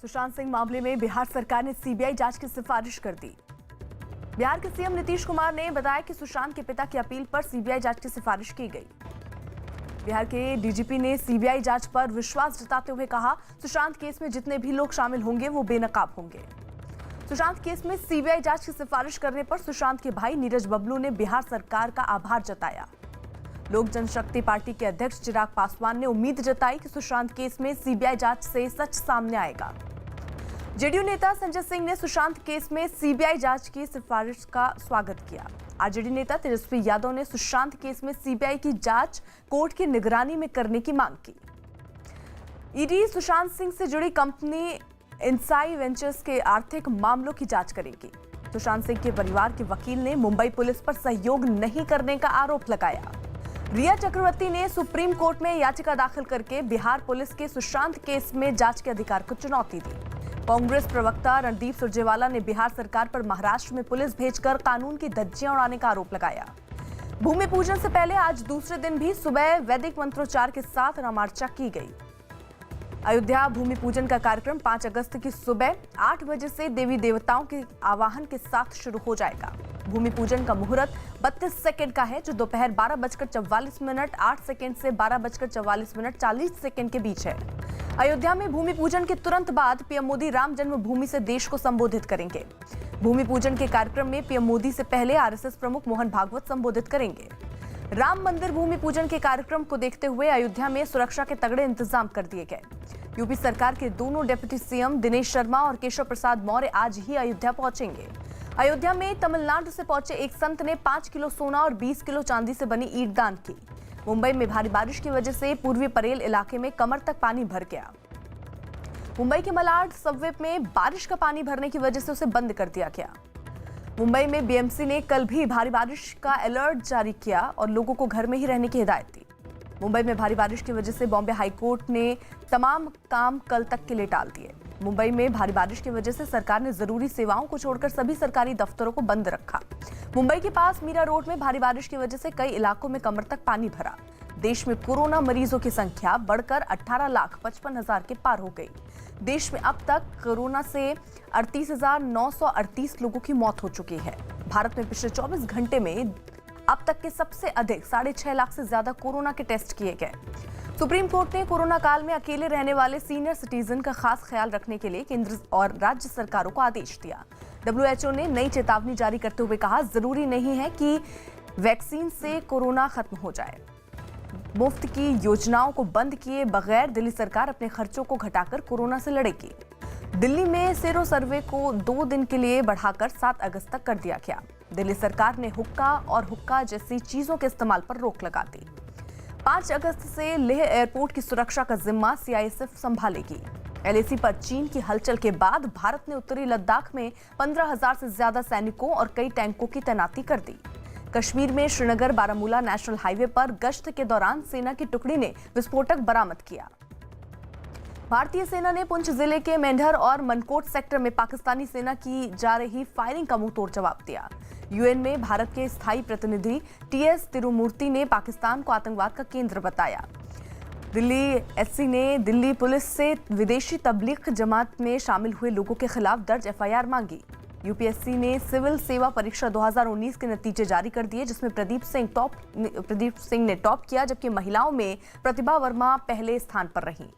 सुशांत सिंह मामले में बिहार सरकार ने सीबीआई जांच की सिफारिश कर दी। बिहार के सीएम नीतीश कुमार ने बताया कि सुशांत के पिता की अपील पर सीबीआई जांच की सिफारिश की गई। बिहार के डीजीपी ने सीबीआई जांच पर विश्वास जताते हुए कहा, सुशांत केस में जितने भी लोग शामिल होंगे वो बेनकाब होंगे। सुशांत केस में सीबीआई जांच की सिफारिश करने पर सुशांत के भाई नीरज बबलू ने बिहार सरकार का आभार जताया। लोक जनशक्ति पार्टी के अध्यक्ष चिराग पासवान ने उम्मीद जताई कि सुशांत केस में सीबीआई जांच से सच सामने आएगा। जेडीयू नेता संजय सिंह ने सुशांत केस में सीबीआई जांच की सिफारिश का स्वागत किया। आरजेडी नेता तेजस्वी यादव ने सुशांत केस में सीबीआई की जांच कोर्ट की निगरानी में करने की मांग की। ईडी सुशांत सिंह से जुड़ी कंपनी इंसाई वेंचर्स के आर्थिक मामलों की जांच करेगी। सुशांत सिंह के परिवार के वकील ने मुंबई पुलिस पर सहयोग नहीं करने का आरोप लगाया। रिया चक्रवर्ती ने सुप्रीम कोर्ट में याचिका दाखिल करके बिहार पुलिस के सुशांत केस में जांच के अधिकार को चुनौती दी। कांग्रेस प्रवक्ता रणदीप सुरजेवाला ने बिहार सरकार पर महाराष्ट्र में पुलिस भेजकर कानून की धज्जियां उड़ाने का आरोप लगाया। भूमि पूजन से पहले आज दूसरे दिन भी सुबह वैदिक मंत्रोच्चार के साथ रामार्चा की गई। अयोध्या भूमि पूजन का कार्यक्रम 5 अगस्त की सुबह 8 बजे से देवी देवताओं के आवाहन के साथ शुरू हो जाएगा। भूमि पूजन का मुहूर्त 32 सेकंड का है, जो दोपहर 12:44 8 सेकंड से 12:44 40 सेकंड के बीच है। अयोध्या में भूमि पूजन के तुरंत बाद पीएम मोदी राम जन्मभूमि से देश को संबोधित करेंगे। भूमि पूजन के कार्यक्रम में पीएम मोदी से पहले आरएसएस प्रमुख मोहन भागवत संबोधित करेंगे। राम मंदिर भूमि पूजन के कार्यक्रम को देखते हुए अयोध्या में सुरक्षा के तगड़े इंतजाम कर दिए गए। यूपी सरकार के दोनों डिप्टी सीएम दिनेश शर्मा और केशव प्रसाद मौर्य आज ही अयोध्या पहुंचेंगे। अयोध्या में तमिलनाडु से पहुंचे एक संत ने 5 किलो सोना और 20 किलो चांदी से बनी ईंट दान की। मुंबई में भारी बारिश की वजह से पूर्वी परेल इलाके में कमर तक पानी भर गया। मुंबई के मलाड सबवे में बारिश का पानी भरने की वजह से उसे बंद कर दिया गया। मुंबई में बीएमसी ने कल भी भारी बारिश का अलर्ट जारी किया और लोगों को घर में ही रहने की हिदायत दी। मुंबई में भारी बारिश की वजह से बॉम्बे हाईकोर्ट ने तमाम काम कल तक के लिए टाल दिए। मुंबई में भारी बारिश की वजह से सरकार ने जरूरी सेवाओं को छोड़कर सभी सरकारी दफ्तरों को बंद रखा। मुंबई के पास मीरा रोड में भारी बारिश की वजह से कई इलाकों में कमर तक पानी भरा। देश में कोरोना मरीजों की संख्या बढ़कर 18,55,000 के पार हो गई। देश में अब तक कोरोना से 38,938 लोगों की मौत हो चुकी है। भारत में पिछले 24 घंटे में अब तक के सबसे अधिक 6.5 लाख से ज्यादा कोरोना के टेस्ट किए गए। सुप्रीम कोर्ट ने कोरोना काल में अकेले रहने वाले सीनियर सिटीजन का खास ख्याल रखने के लिए केंद्र और राज्य सरकारों को आदेश दिया। WHO ने नई चेतावनी जारी करते हुए कहा, जरूरी नहीं है कि वैक्सीन से कोरोना खत्म हो जाए। मुफ्त की योजनाओं को बंद किए बगैर दिल्ली सरकार अपने खर्चों को घटाकर कोरोना से लड़ेगी। दिल्ली में सेरो सर्वे को 2 दिन के लिए बढ़ाकर 7 अगस्त तक कर दिया गया। दिल्ली सरकार ने हुक्का और हुक्का जैसी चीजों के इस्तेमाल पर रोक लगा दी। 5 अगस्त से लेह एयरपोर्ट की सुरक्षा का जिम्मा सीआईएसएफ संभालेगी। एलएसी पर चीन की हलचल के बाद भारत ने उत्तरी लद्दाख में 15,000 से ज्यादा सैनिकों और कई टैंकों की तैनाती कर दी। कश्मीर में श्रीनगर बारामूला नेशनल हाईवे पर गश्त के दौरान सेना की टुकड़ी ने विस्फोटक बरामद किया। भारतीय सेना ने पुंछ जिले के मेंढर और मनकोट सेक्टर में पाकिस्तानी सेना की जा रही फायरिंग का मुंहतोड़ जवाब दिया। यूएन में भारत के स्थायी प्रतिनिधि टीएस तिरुमूर्ति ने पाकिस्तान को आतंकवाद का केंद्र बताया। दिल्ली एससी ने दिल्ली पुलिस से विदेशी तबलीग जमात में शामिल हुए लोगों के खिलाफ दर्ज एफआईआर मांगी। यूपीएससी ने सिविल सेवा परीक्षा 2019 के नतीजे जारी कर दिए, जिसमें प्रदीप सिंह ने टॉप किया, जबकि महिलाओं में प्रतिभा वर्मा पहले स्थान पर रहीं।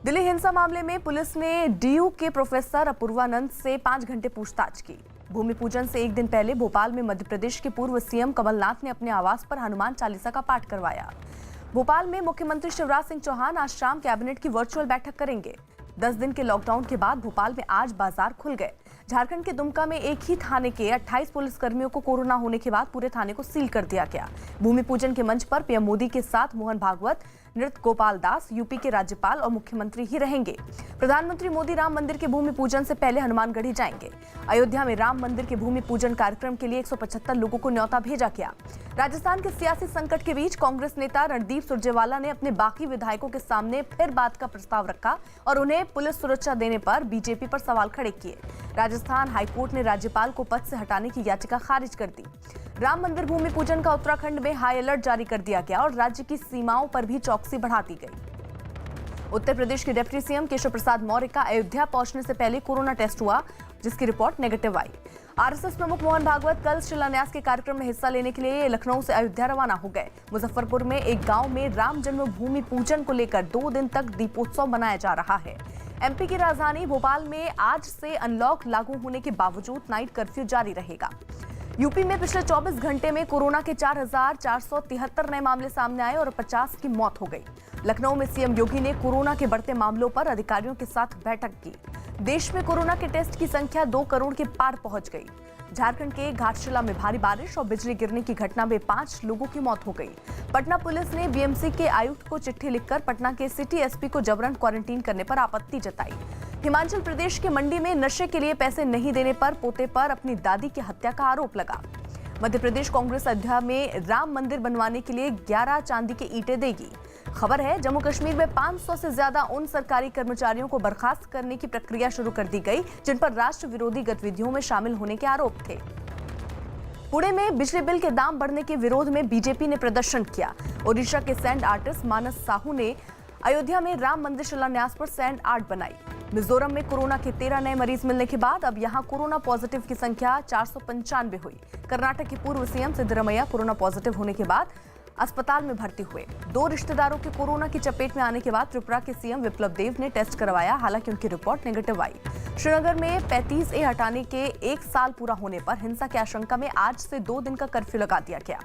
दिल्ली हिंसा मामले में पुलिस ने डीयू के प्रोफेसर अपूर्वानंद से 5 घंटे पूछताछ की। भूमि पूजन से एक दिन पहले भोपाल में मध्य प्रदेश के पूर्व सीएम कमलनाथ ने अपने आवास पर हनुमान चालीसा का पाठ करवाया। भोपाल में मुख्यमंत्री शिवराज सिंह चौहान आज शाम कैबिनेट की वर्चुअल बैठक करेंगे। 10 दिन के लॉकडाउन के बाद भोपाल में आज बाजार खुल गए। झारखंड के दुमका में एक ही थाने के 28 पुलिसकर्मियों को कोरोना होने के बाद पूरे थाने को सील कर दिया गया। भूमि पूजन के मंच पर पीएम मोदी के साथ मोहन भागवत, नृत्य गोपाल दास, यूपी के राज्यपाल और मुख्यमंत्री ही रहेंगे। प्रधानमंत्री मोदी राम मंदिर के भूमि पूजन से पहले हनुमानगढ़ी जाएंगे। अयोध्या में राम मंदिर के भूमि पूजन कार्यक्रम के लिए 175 लोगों को न्योता भेजा गया। राजस्थान के सियासी संकट के बीच कांग्रेस नेता रणदीप सुरजेवाला ने अपने बाकी विधायकों के सामने फिर बात का प्रस्ताव रखा और उन्हें पुलिस सुरक्षा देने पर बीजेपी पर सवाल खड़े किए। राजस्थान हाईकोर्ट ने राज्यपाल को पद से हटाने की याचिका खारिज कर दी। राम मंदिर भूमि पूजन का उत्तराखंड में हाई अलर्ट जारी कर दिया गया और राज्य की सीमाओं पर भी चौकसी बढ़ा दी गई। उत्तर प्रदेश के डिप्टी सीएम केशव प्रसाद मौर्य का अयोध्या पहुंचने से पहले कोरोना टेस्ट हुआ, जिसकी रिपोर्ट नेगेटिव आई। आरएसएस प्रमुख मोहन भागवत कल शिलान्यास के कार्यक्रम में हिस्सा लेने के लिए लखनऊ से अयोध्या रवाना हो गए। मुजफ्फरपुर में एक गांव में राम जन्मभूमि पूजन को लेकर 2 दिन तक दीपोत्सव मनाया जा रहा है। एमपी की राजधानी भोपाल में आज से अनलॉक लागू होने के बावजूद नाइट कर्फ्यू जारी रहेगा। यूपी में पिछले 24 घंटे में कोरोना के 4,473 नए मामले सामने आए और 50 की मौत हो गई। लखनऊ में सीएम योगी ने कोरोना के बढ़ते मामलों पर अधिकारियों के साथ बैठक की। देश में कोरोना के टेस्ट की संख्या 2 करोड़ के पार पहुंच गई। झारखंड के घाटशिला में भारी बारिश और बिजली गिरने की घटना में 5 लोगों की मौत हो गई। पटना पुलिस ने बीएमसी के आयुक्त को चिट्ठी लिखकर पटना के सिटी एसपी को जबरन क्वारंटीन करने पर आपत्ति जताई। हिमाचल प्रदेश के मंडी में नशे के लिए पैसे नहीं देने पर पोते पर अपनी दादी की हत्या का आरोप लगा। मध्य प्रदेश कांग्रेस अयोध्या में राम मंदिर बनवाने के लिए 11 चांदी की ईंटें देगी। खबर है, जम्मू कश्मीर में 500 से ज्यादा उन सरकारी कर्मचारियों को बर्खास्त करने की प्रक्रिया शुरू कर दी गई जिन पर राष्ट्र विरोधी गतिविधियों में शामिल होने के आरोप थे। पुणे में बिजली बिल के दाम बढ़ने के विरोध में बीजेपी ने प्रदर्शन किया। ओडिशा के सैंड आर्टिस्ट मानस साहू ने अयोध्या में राम मंदिर शिलान्यास पर सैंड आर्ट बनाई। मिजोरम में कोरोना के 13 नए मरीज मिलने के बाद अब यहां कोरोना पॉजिटिव की संख्या 495 हुई। कर्नाटक के पूर्व सीएम सिद्धरमैया कोरोना पॉजिटिव होने के बाद अस्पताल में भर्ती हुए। 2 रिश्तेदारों के कोरोना की चपेट में आने के बाद त्रिपुरा के सीएम विप्लव देव ने टेस्ट करवाया, हालांकि उनकी रिपोर्ट नेगेटिव आई। श्रीनगर में 35A हटाने के 1 साल पूरा होने पर हिंसा की आशंका में आज से 2 दिन का कर्फ्यू लगा दिया गया।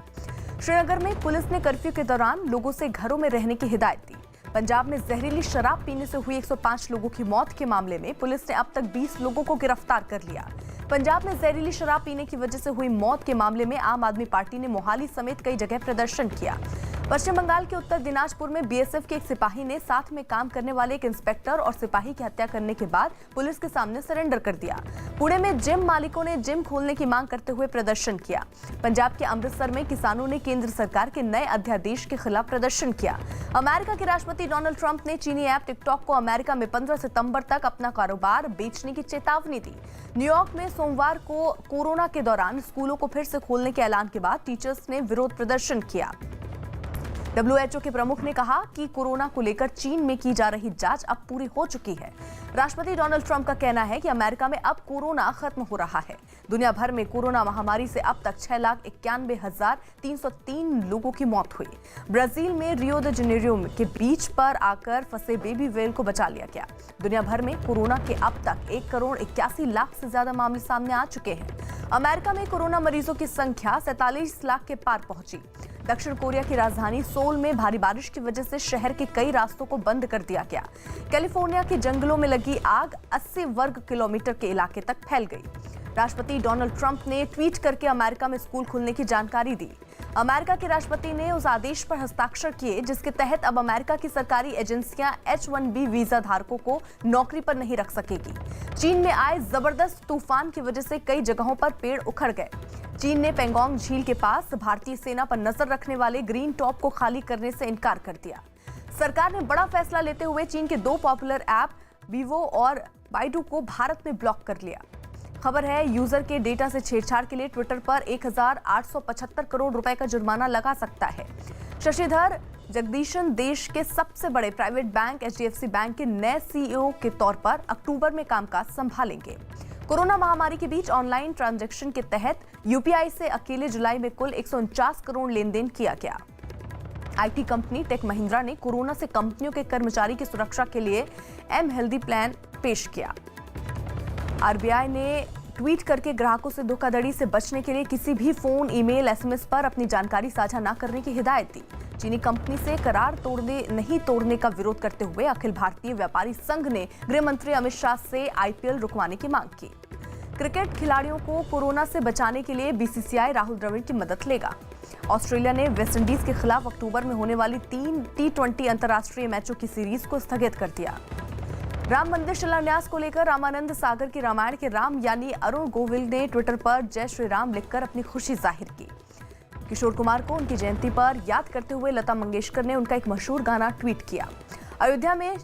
श्रीनगर में पुलिस ने कर्फ्यू के दौरान लोगों से घरों में रहने की हिदायत दी। पंजाब में जहरीली शराब पीने से हुई 105 लोगों की मौत के मामले में पुलिस ने अब तक 20 लोगों को गिरफ्तार कर लिया। पंजाब में जहरीली शराब पीने की वजह से हुई मौत के मामले में आम आदमी पार्टी ने मोहाली समेत कई जगह प्रदर्शन किया। पश्चिम बंगाल के उत्तर दिनाजपुर में बीएसएफ के एक सिपाही ने साथ में काम करने वाले एक इंस्पेक्टर और सिपाही की हत्या करने के बाद पुलिस के सामने सरेंडर कर दिया। पुणे में जिम मालिकों ने जिम खोलने की मांग करते हुए प्रदर्शन किया। पंजाब के अमृतसर में किसानों ने केंद्र सरकार के नए अध्यादेश के खिलाफ प्रदर्शन किया। अमेरिका के राष्ट्रपति डोनाल्ड ट्रंप ने चीनी ऐप टिकटॉक को अमेरिका में 15 सितंबर तक अपना कारोबार बेचने की चेतावनी दी। न्यूयॉर्क में सोमवार को कोरोना के दौरान स्कूलों को फिर से खोलने के ऐलान के बाद टीचर्स ने विरोध प्रदर्शन किया। WHO के प्रमुख ने कहा कि कोरोना को लेकर चीन में की जा रही जांच अब पूरी हो चुकी है। राष्ट्रपति डोनाल्ड ट्रंप का कहना है कि अमेरिका में अब कोरोना खत्म हो रहा है। दुनिया भर में कोरोना महामारी से अब तक 6,91,303 लोगों की मौत हुई। ब्राजील में रियो द जेनेरियो के बीच पर आकर फंसे बेबी व्हेल को बचा लिया गया। दुनिया भर में कोरोना के अब तक 1,81,00,000 से ज्यादा मामले सामने आ चुके हैं। अमेरिका में कोरोना मरीजों की संख्या 47 लाख के पार पहुंची। दक्षिण कोरिया की राजधानी सोल में भारी बारिश की वजह से शहर के कई रास्तों को बंद कर दिया गया। कैलिफोर्निया के जंगलों में लगी आग 80 वर्ग किलोमीटर के इलाके तक फैल गई। राष्ट्रपति डोनाल्ड ट्रंप ने ट्वीट करके अमेरिका में स्कूल खुलने की जानकारी दी। अमेरिका के राष्ट्रपति ने उस आदेश पर हस्ताक्षर किए जिसके तहत अब अमेरिका की सरकारी एजेंसियां H-1B वीजा धारकों को नौकरी पर नहीं रख सकेगी। चीन में आए जबरदस्त तूफान की वजह से कई जगहों पर पेड़ उखड़ गए। चीन ने पेंगोंग झील के पास भारतीय सेना पर नजर रखने वाले ग्रीन टॉप को खाली करने से इनकार कर दिया। सरकार ने बड़ा फैसला लेते हुए चीन के 2 पॉपुलर ऐप वीवो और बाइडू को भारत में ब्लॉक कर लिया। खबर है, यूजर के डेटा से छेड़छाड़ के लिए ट्विटर पर 1,875 करोड़ रुपए का जुर्माना लगा सकता है। शशिधर जगदीशन देश के सबसे बड़े प्राइवेट बैंक HDFC बैंक के नए CEO के तौर पर अक्टूबर में कामकाज संभालेंगे। कोरोना महामारी के बीच ऑनलाइन ट्रांजैक्शन के तहत यूपीआई से अकेले जुलाई में कुल 149 करोड़ लेनदेन किया गया। IT कंपनी टेक महिंद्रा ने कोरोना से कंपनियों के कर्मचारी की सुरक्षा के लिए एम हेल्दी प्लान पेश किया। RBI ने ट्वीट करके ग्राहकों से धोखाधड़ी से बचने के लिए किसी भी फोन, ईमेल, SMS पर अपनी जानकारी साझा न करने की हिदायत दी। चीनी कंपनी से करार नहीं तोड़ने का विरोध करते हुए अखिल भारतीय व्यापारी संघ ने गृह मंत्री अमित शाह से IPL रुकवाने की मांग की। क्रिकेट खिलाड़ियों को कोरोना से बचाने के लिए BCCI राहुल द्रविड़ की मदद लेगा। ऑस्ट्रेलिया ने वेस्टइंडीज के खिलाफ अक्टूबर में होने वाली 3 T20 अंतर्राष्ट्रीय मैचों की सीरीज को स्थगित कर दिया। राम मंदिर शिलान्यास को लेकर रामानंद सागर की रामायण के राम यानी अरुण गोविल ने ट्विटर पर जय श्री राम लिखकर अपनी खुशी जाहिर की। किशोर कुमार को उनकी जयंती पर याद करते हुए लता मंगेशकर ने उनका एक मशहूर गाना ट्वीट किया। अयोध्या में